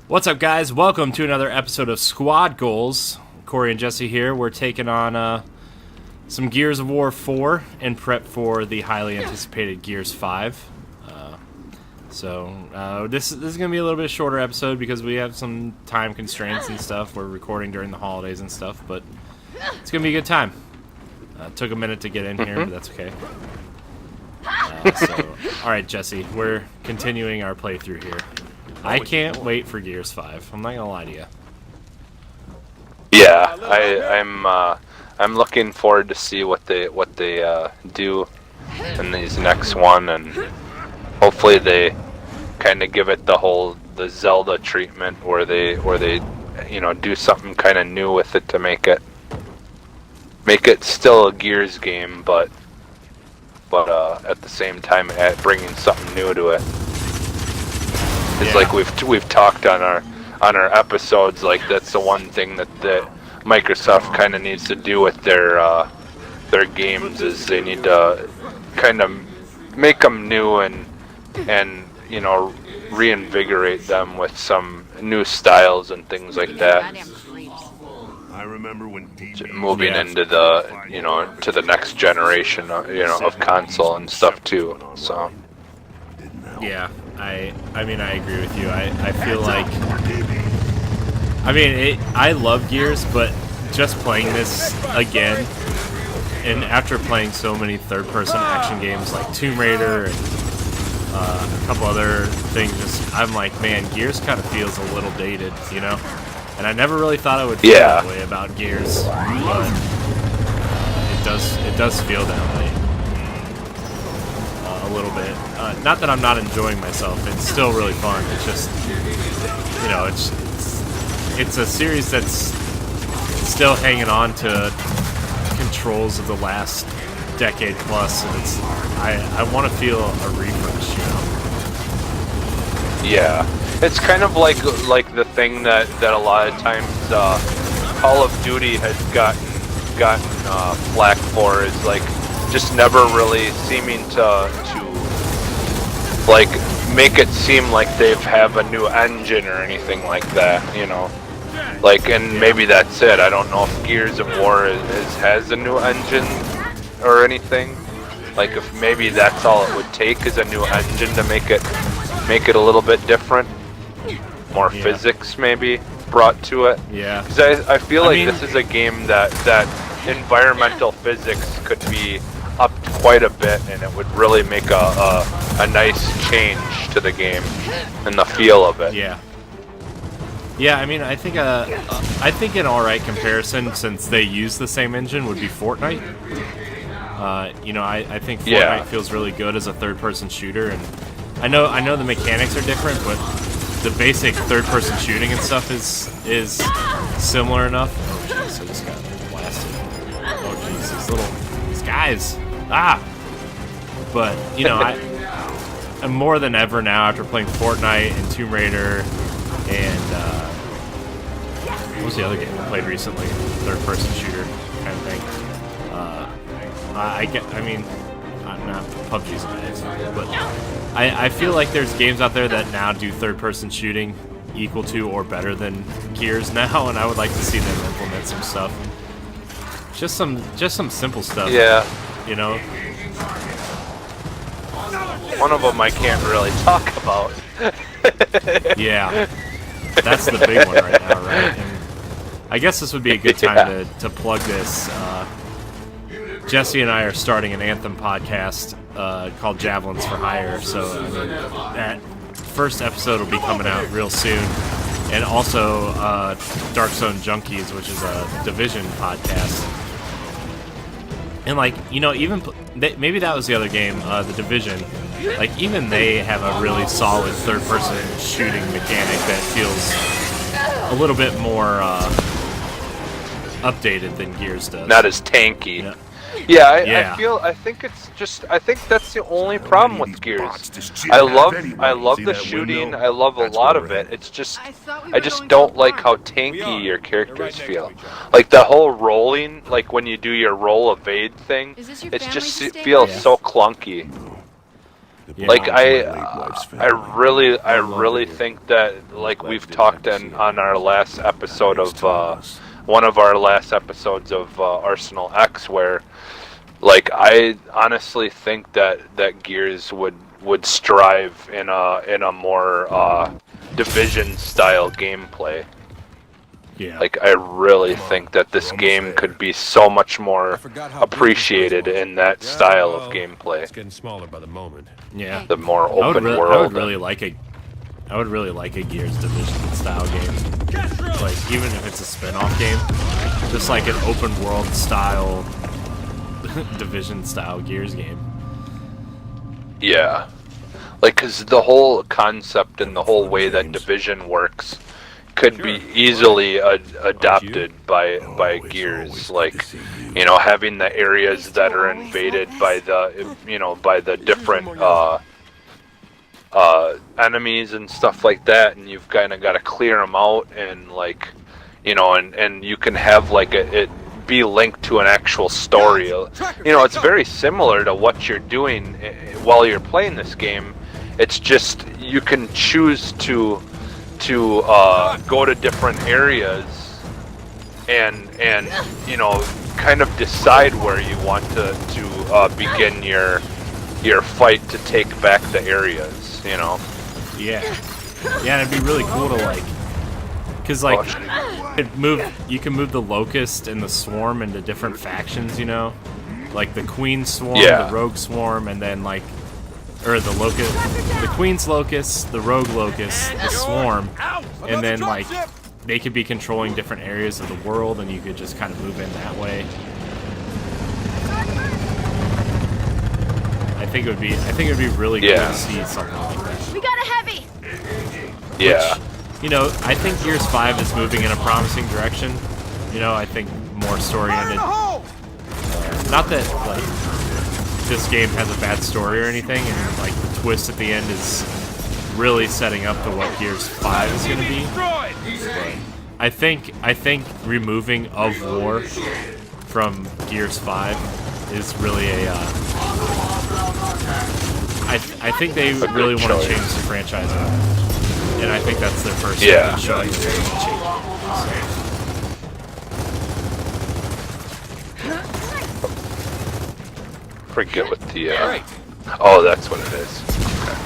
What's up, guys? Welcome to another episode of Squad Goals. Corey and Jesse here. We're taking on some Gears of War 4 in prep for the highly anticipated Gears 5. This is going to be a little bit shorter episode because we have some time constraints and stuff. We're recording during the holidays and stuff, but it's going to be a good time. Took a minute to get in here, but that's okay. Alright, Jesse, we're continuing our playthrough here. I can't wait for Gears 5. I'm not gonna lie to you. Yeah, I'm looking forward to see what they do in these next one, and hopefully they kind of give it the Zelda treatment where they do something kind of new with it to make it still a Gears game, but at the same time bringing something new to it. It's like we've talked on our episodes, like that's the one thing that Microsoft kind of needs to do with their games, is they need to kind of make them new and reinvigorate them with some new styles and things like that. I remember when moving into the to the next generation of console and stuff too. So yeah. I mean, I agree with you. I feel like... I love Gears, but just playing this again, and after playing so many third-person action games like Tomb Raider and a couple other things, I'm like, man, Gears kind of feels a little dated, you know? And I never really thought I would feel that way about Gears, but it does feel that way. A little bit. Not that I'm not enjoying myself. It's still really fun. It's just, it's a series that's still hanging on to controls of the last decade plus, and I want to feel a refresh, you know. Yeah, it's kind of like the thing that a lot of times Call of Duty has gotten flack for, is like just never really seeming to like make it seem like they have a new engine or anything like that, you know. Like, and maybe that's it. I don't know if Gears of War has a new engine or anything. Like, if maybe that's all it would take, is a new engine to make it a little bit different, more physics maybe brought to it. Yeah. Because I feel like this is a game that environmental physics could be upped quite a bit, and it would really make a nice change to the game and the feel of it. Yeah. Yeah, I mean, I think an alright comparison, since they use the same engine, would be Fortnite. I think Fortnite feels really good as a third-person shooter, and I know the mechanics are different, but the basic third-person shooting and stuff is similar enough. Oh jeez, I just got blasted. Oh jeez, these guys. But I'm more than ever now, after playing Fortnite and Tomb Raider and what was the other game I played recently? Third-person shooter kind of thing. Not PUBG's amazing, but I feel like there's games out there that now do third-person shooting equal to or better than Gears now, and I would like to see them implement some stuff. Just some simple stuff. Yeah. You know? One of them I can't really talk about. Yeah. That's the big one right now, right? And I guess this would be a good time to plug this. Jesse and I are starting an Anthem podcast called Javelins for Hire, so that first episode will be coming out real soon. And also Dark Zone Junkies, which is a Division podcast. And maybe that was the other game, The Division. Like, even they have a really solid third-person shooting mechanic that feels a little bit more updated than Gears does. Not as tanky. Yeah. I think that's the only problem with Gears. I love the shooting. I love a lot of it. It's just, I just don't like how tanky your characters feel. Like the whole rolling, like when you do your roll evade thing, it feels so clunky. Yeah. Like really think that, like we've talked on our last episode of one of our last episodes of Arsenal X, where like I honestly think that Gears would strive in a more Division style gameplay. Yeah. Like I really think that this game could be so much more appreciated in that style of gameplay. It's getting smaller by the moment. Yeah. The more open world. I would really like a Gears Division style game. Like even if it's a spin-off game, just like an open world style Division style Gears game. Yeah. Like, cause the whole concept and the whole way that Division works could be easily adopted by Gears, like, you know, having the areas that are invaded by the different enemies and stuff like that, and you've kind of got to clear them out, and like, you know, and you can have like it be linked to an actual story. You know, it's very similar to what you're doing while you're playing this game. It's just you can choose to go to different areas and you know, kind of decide where you want to begin your fight to take back the areas, you know. Yeah, it'd be really cool to like, cause like you can move the Locust and the Swarm into different factions, you know, like the Queen Swarm, the Rogue Swarm, and then like. Or the Locust, the Queen's Locust, the Rogue Locust, the Swarm, and then like they could be controlling different areas of the world, and you could just kind of move in that way. I think it would be really cool to see something like that. We got a heavy. Yeah. Which, you know, I think Gears 5 is moving in a promising direction. You know, I think more story-ended. Not that like this game has a bad story or anything, and like the twist at the end is really setting up to what Gears 5 is going to be. But I think removing Of War from Gears 5 is really a. I think they really want to change the franchise up, and I think that's their first step in showing that they want to change it. So. Forget what the oh, that's what it is. Okay.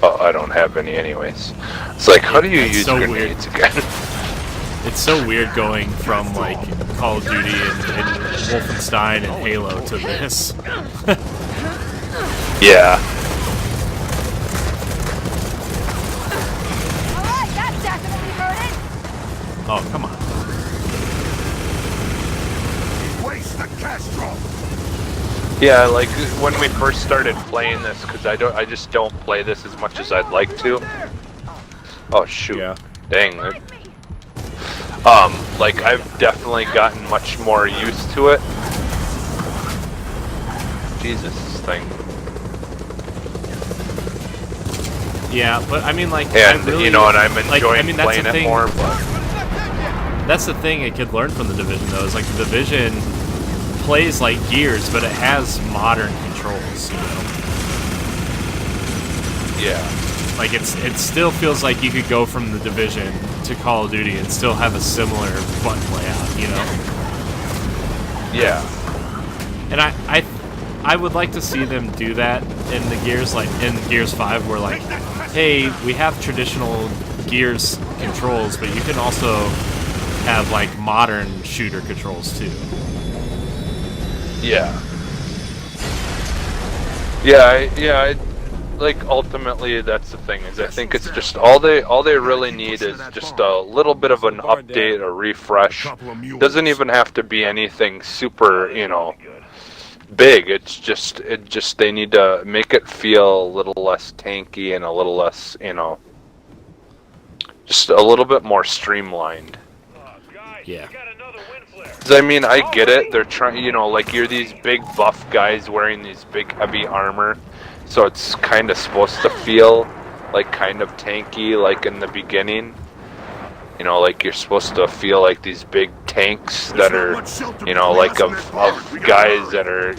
Oh, I don't have any anyways. It's like, how do you use grenades again? It's so weird going from like Call of Duty and Wolfenstein and Halo to this. Yeah. Alright, that definitely hurted. Oh, come on. Waste the Castro. Yeah, like when we first started playing this, because I just don't play this as much as I'd like to. Oh shoot! Yeah. Dang. Like I've definitely gotten much more used to it. Jesus, this thing. Yeah, but I mean, like, and really, you know, and I'm enjoying like, playing it more. But that's the thing it could learn from the Division, though. Is like the Division plays like Gears, but it has modern controls, you know? Yeah. Like, it still feels like you could go from the Division to Call of Duty and still have a similar button layout, you know? Yeah. And I would like to see them do that in the Gears, like in Gears 5, where like, hey, we have traditional Gears controls, but you can also have like modern shooter controls too. Yeah. Yeah, like ultimately that's the thing, is I think it's just all they really need is just a little bit of an update or refresh. Doesn't even have to be anything super, you know, big. It's just they need to make it feel a little less tanky and a little less, you know, just a little bit more streamlined. Yeah. I mean, I get it. They're trying, you know, like you're these big buff guys wearing these big heavy armor, so it's kind of supposed to feel like kind of tanky, like in the beginning. You know, like you're supposed to feel like these big tanks that are, you know, like of guys that are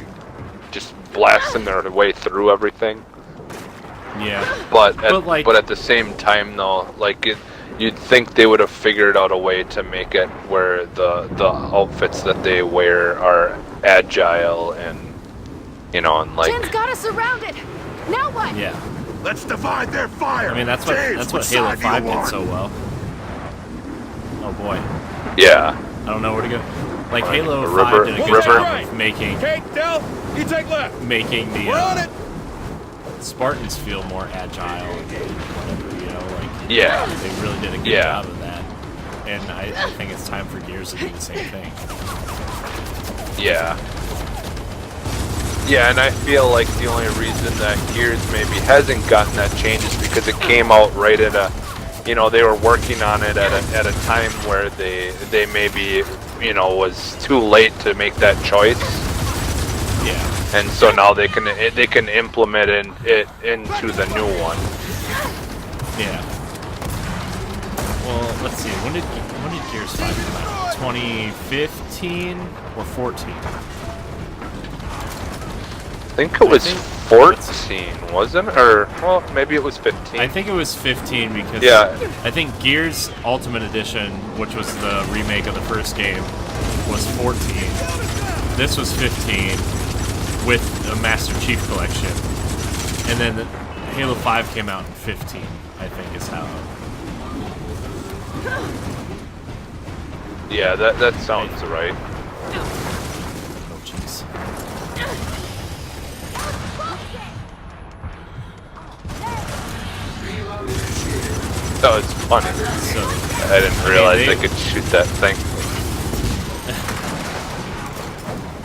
just blasting their way through everything. Yeah. But like, at the same time, though, like you'd think they would have figured out a way to make it where the outfits that they wear are agile and and like. Jin's got us surrounded. Now what? Yeah. Let's divide their fire. I mean, that's James, what which Halo side do you 5 did want? so well. Oh boy. Yeah. I don't know where to go. Like Right. Halo The 5 river- did a good river- job of making You take left. making the We're on it. Spartans feel more agile and whatever, like Yeah. they really did a good Yeah. job of that. And I think it's time for Gears to do the same thing. Yeah. Yeah, and I feel like the only reason that Gears maybe hasn't gotten that change is because it came out right at a, they were working on it at a time where they maybe, was too late to make that choice. Yeah. And so now they can implement it into the new one. Yeah. Well, let's see. When did Gears 5 come out? 2015 or 14? I think it was 14, wasn't it? Or, well, maybe it was 15. I think it was 15 because I think Gears Ultimate Edition, which was the remake of the first game, was 14. This was 15 with a Master Chief Collection. And then Halo 5 came out in 15, I think is how. Yeah, that sounds right. Oh, jeez. That was funny. So, I didn't realize they could shoot that thing.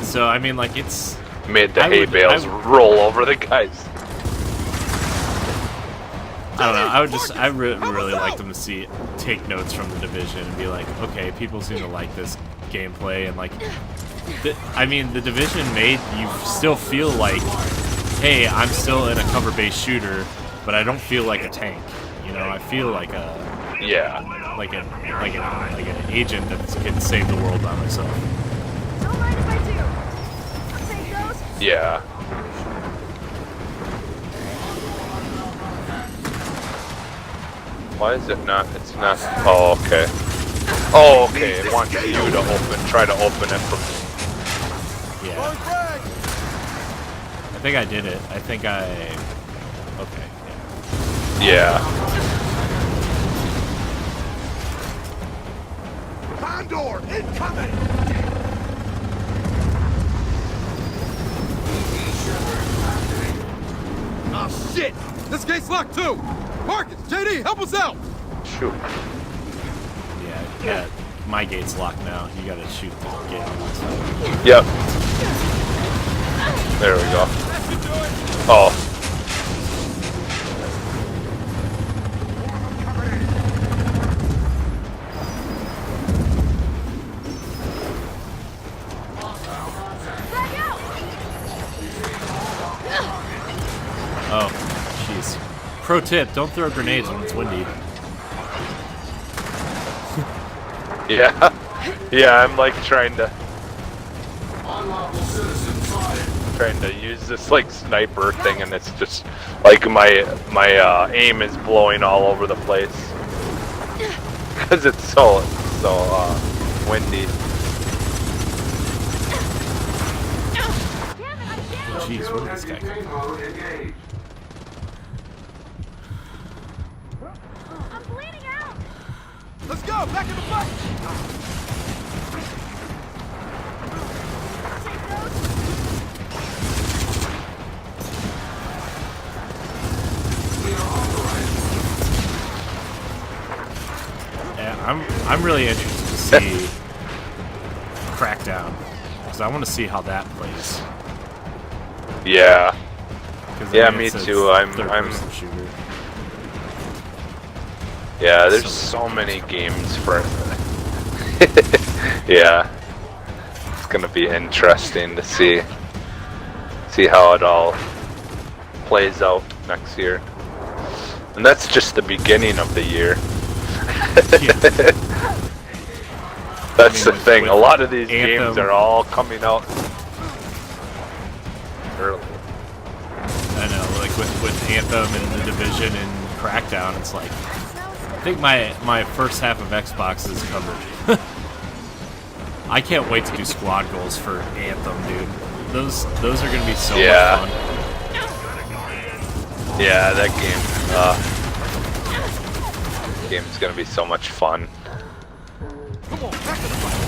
So, I mean, like, it's... Made the hay bales roll over the guys. I don't know. I really like them to take notes from the Division and be like, okay, people seem to like this gameplay, and like, the Division made you still feel like, hey, I'm still in a cover-based shooter, but I don't feel like a tank. I feel like like an agent that can save the world by myself. Don't mind if I do. I'll take those. Yeah. Why is it not? It's not. Oh, okay. Oh, okay. It wants you to try to open it from. Yeah. I think I did it. I think I. Okay. Yeah. Condor incoming. Oh shit! This gate's locked too! Marcus, JD, help us out! Shoot. Yeah. My gate's locked now. You gotta shoot the gate on the side. Yep. There we go. Oh. Oh, jeez. Pro tip, don't throw grenades when it's windy. Yeah. Yeah, I'm like trying to use this like sniper thing, and it's just like my aim is blowing all over the place because it's so windy. Jeez, where did this guy come from? I'm bleeding out. Let's go! Back in the fight! Take those. Yeah, I'm really interested to see Crackdown, because I want to see how that plays. Yeah. 'Cause, Yeah, I mean, me it's too. a I'm third-person shooter. Yeah, there's so many games for yeah. It's gonna be interesting to see how it all plays out next year. And that's just the beginning of the year. That's the thing. A lot of these games are all coming out early. I know, like with with Anthem and the Division and Crackdown. It's like, I think my first half of Xbox is covered. I can't wait to do squad goals for Anthem, dude. Those are gonna be so much fun. Yeah, that game's gonna be so much fun. Come on, back to the fight.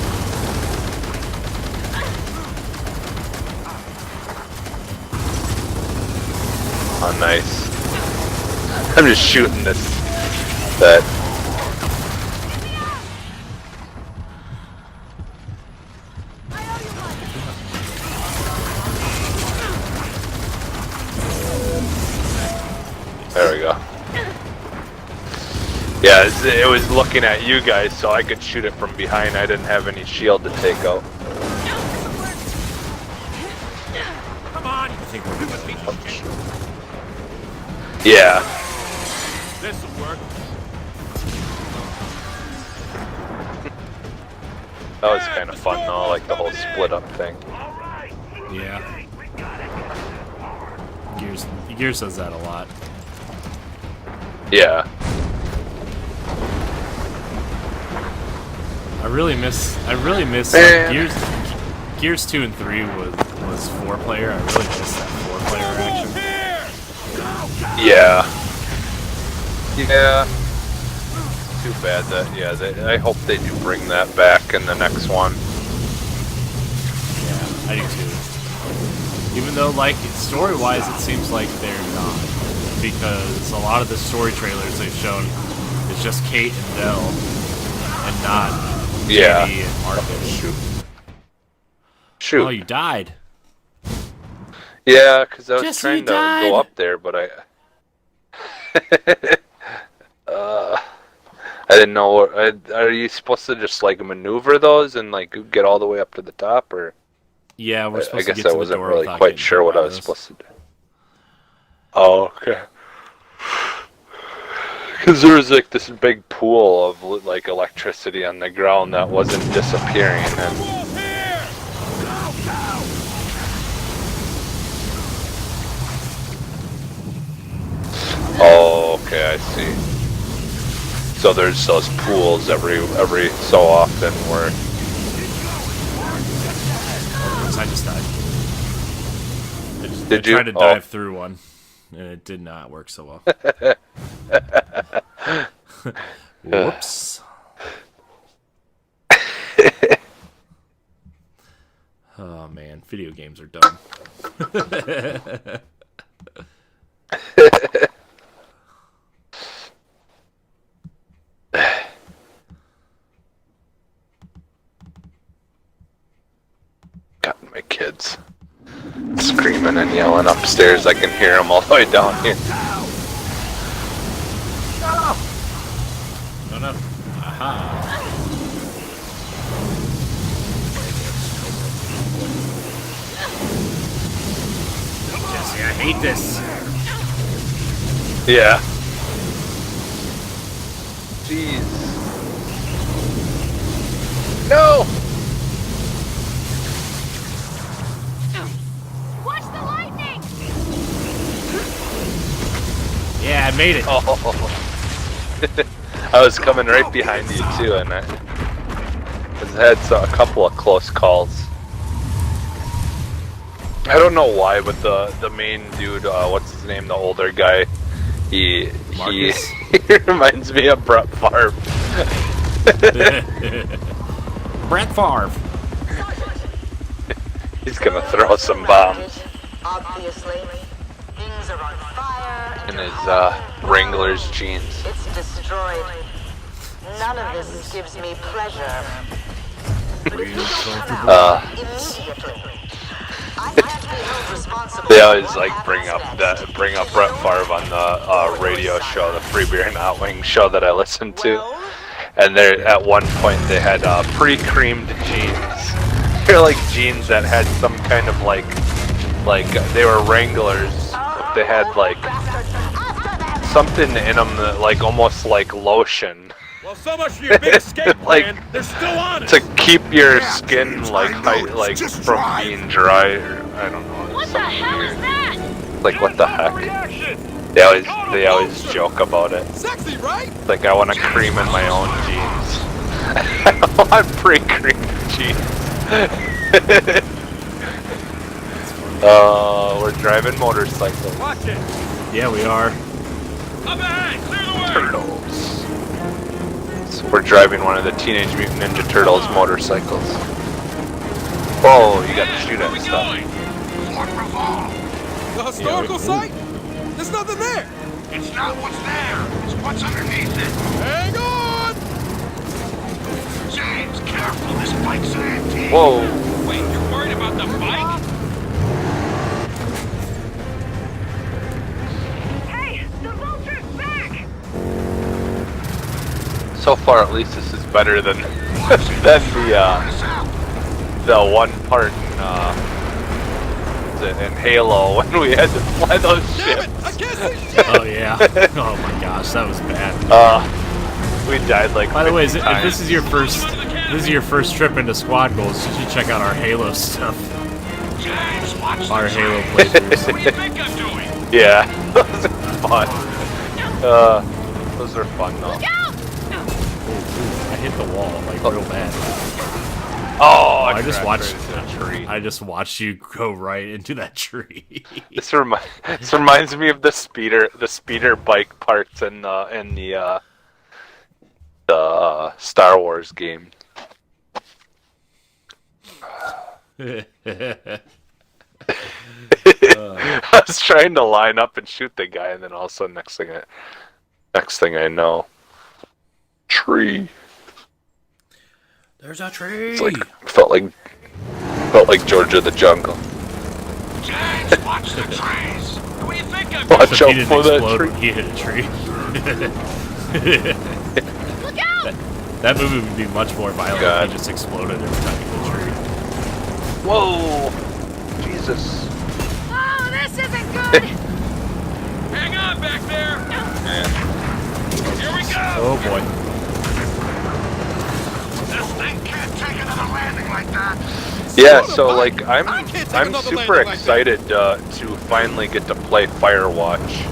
Oh, nice. I'm just shooting that. There we go. Yeah, it was looking at you guys, so I could shoot it from behind. I didn't have any shield to take out. Come on, you think we're gonna beat this? Yeah. This'll work. That was kind of fun though, like the whole split up thing. Yeah. Gears does that a lot. Yeah. I really miss Gears 2 and 3 was 4-player. I really miss that 4-player action. Yeah. Yeah. Too bad that, I hope they do bring that back in the next one. Yeah, I do too. Even though, like, story-wise, it seems like they're not. Because a lot of the story trailers they've shown is just Kate and Dell, and not JD and Marcus. Shoot. Oh, you died. Yeah, because I was Jesse trying to died. go up there, but I didn't know. Are you supposed to just like maneuver those and like get all the way up to the top, or? Yeah, we're supposed to get I to wasn't the door really without quite getting sure hit what by I was those. supposed to do. Oh, okay. Because there was like this big pool of like electricity on the ground that wasn't disappearing, and oh, okay, I see. So there's those pools every so often where. I just died. Did I you? tried to dive through one, and it did not work so well. Whoops. Oh man, video games are dumb. Got my kids screaming and yelling upstairs. I can hear them all the way down here. No, no. Aha. Jesse, I hate this. Yeah. Jeez. No! Watch the lightning! Yeah, I made it. Oh. I was coming right behind you too, and I had a couple of close calls. I don't know why, but the main dude, what's his name, the older guy, he reminds me of Brett Favre. Brett Favre. He's gonna throw some bombs Obviously, things are on fire in and his Wrangler's jeans. it's destroyed. None of this gives me pleasure. But if you don't come out immediately, I can't be held responsible. They always like bring up Brett Favre on the radio show, the Free Beer and Hot Wings show that I listened to. And at one point they had pre-creamed jeans. They're like jeans that had some kind of like they were Wranglers. They had like something in them that like almost like lotion. Well, so much for your big escape Like, plan. They're still on it. to keep your skin I like know, like just from drive. being dry, or I don't know. What the hell is that? Like, what the heck? Reaction. They always joke about it. Sexy, right? Like, I want a cream in my own jeans. I want pre-cream jeans. We're driving motorcycles. Watch it. Yeah, we are. Up ahead. Clear the way. Turtles. So we're driving one of the Teenage Mutant Ninja Turtles motorcycles. Whoa, you gotta shoot Where at we stuff. going? The historical site? There's nothing there. It's not what's there. It's what's underneath it. Hang on! James, careful. This bike's an antique. Whoa. Wait, you're worried about the bike? Hey, the vulture's back! So far, at least this is better than the one part in Halo when we had to fly those Damn ships. it! I can't see shit! Oh yeah. Oh my gosh, that was bad. We died like. By the way, 50 if times. this is your first trip into squad goals, you should check out our Halo stuff. James, watch Our the Halo train. playthroughs. What do you think I'm doing? Yeah, those are fun. Those are fun though. I hit the wall like real bad. Oh, I just crashed watched. right into a tree. I just watched you go right into that tree. This reminds me of the speeder bike parts in the Star Wars game. I was trying to line up and shoot the guy, and then also next thing I know, tree. There's a tree. It's like felt like George of the Jungle. James, watch the trees. What do you think I'm Watch Except he out didn't for that explode tree. when he hit a tree. Look out! That movie would be much more violent God. if he just exploded every time he hit a tree. Whoa, Jesus. Oh, this isn't good! Hang on back there. Man. Here we go. Oh boy. This thing can't take another landing like that. Yeah, Son of so a- like I can't take I'm another super landing like excited to finally get to play Firewatch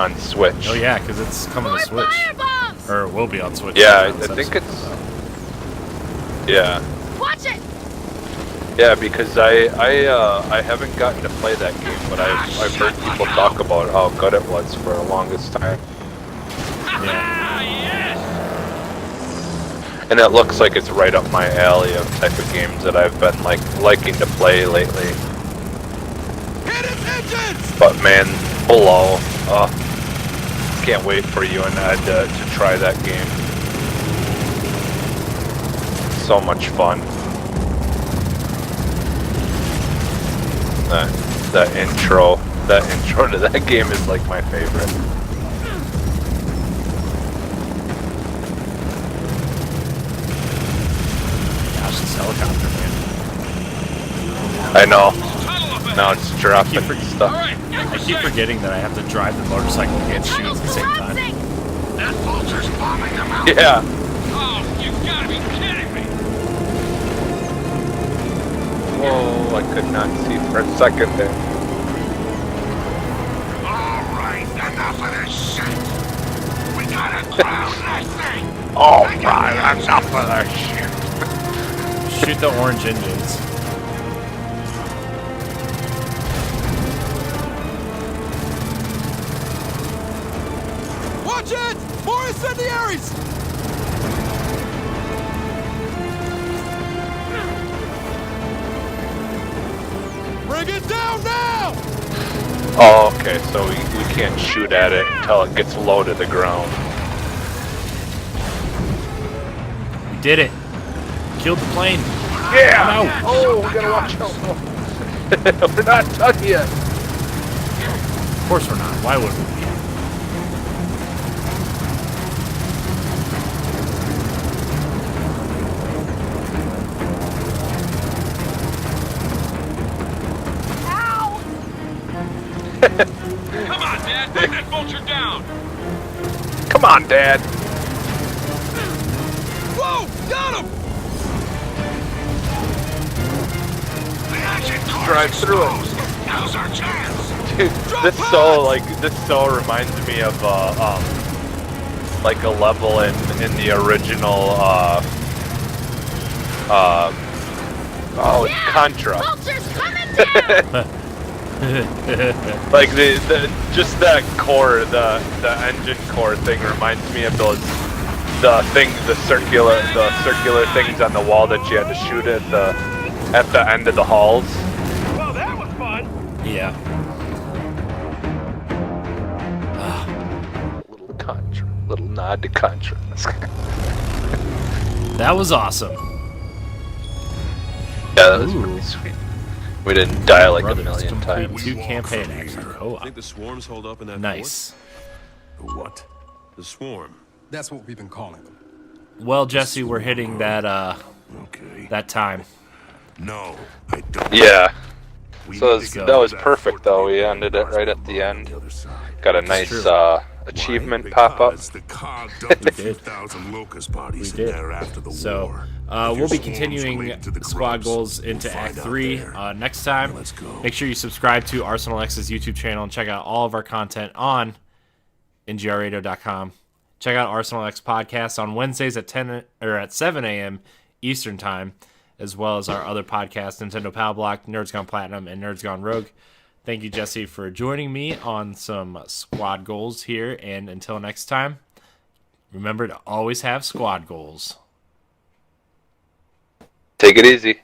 on Switch. Oh yeah, because it's coming More to Switch, firebombs! or it will be on Switch. Yeah, on this I think episode. it's yeah. Watch it! Yeah, because I haven't gotten to play that game, but I've heard people talk about how good it was for the longest time. Yeah. Ah, yes. And it looks like it's right up my alley of type of games that I've been liking to play lately. Hit its engines! But man, hello. Can't wait for you and Ed to try that game. So much fun. That intro to that game is like my favorite. Gosh, this helicopter, man. I know. Tunnel up ahead. Now it's dropping All stuff. right, get I for keep safe. forgetting that I have to drive the motorcycle and shoot at Tunnel's the same time. collapsing! That vulture's bombing them out. Yeah. Oh, you gotta be kidding me. Whoa, I could not see for a second there. All right, enough of this shit. We gotta ground that thing. All right, enough of that shit. Shoot the orange engines. Watch it! More incendiaries! Bring it down now! Oh, okay, so we can't shoot at it until it gets low to the ground. We did it. Killed the plane. Yeah! No. Oh, we gotta watch out. We're not done yet. Of course we're not. Why would we be? Ow! Come on, Dad, bring that vulture down. Come on, Dad. Whoa! Got him! The engine core's Drive through it. exposed. Now's our chance. Dude, this so reminds me of like a level in the original Contra. Vultures coming down! Like the just that core, the engine core thing reminds me of the circular things on the wall that you had to shoot at the end of the halls. Well, that was fun. Yeah. Little nod to Contra. That was awesome. Yeah, that was pretty sweet. We didn't die like Brothers a million complete times. 2 campaign action co-op. Think the swarms hold up in that Nice. fort? The what? The swarm. That's what we've been calling them. Well, Jesse, we're hitting that Okay. that time. No, I don't. Yeah. We So need to get that was to perfect, fort though. to We get ended it right at the on end. other side. Got a nice true. achievement Why? pop up. Because the cog dumped a few did. thousand locust bodies We in did. there after the So, war. we'll If your be swarms continuing relate to the squad grubs, goals into we'll Act find out 3 there. next time. Let's go. Make sure you subscribe to Arsenal X's YouTube channel and check out all of our content on ngrradio.com. Check out Arsenal X podcast on Wednesdays at 7 a.m. Eastern Time, as well as our other podcasts, Nintendo Power Block, Nerds Gone Platinum, and Nerds Gone Rogue. Thank you, Jesse, for joining me on some squad goals here. And until next time, remember to always have squad goals. Take it easy.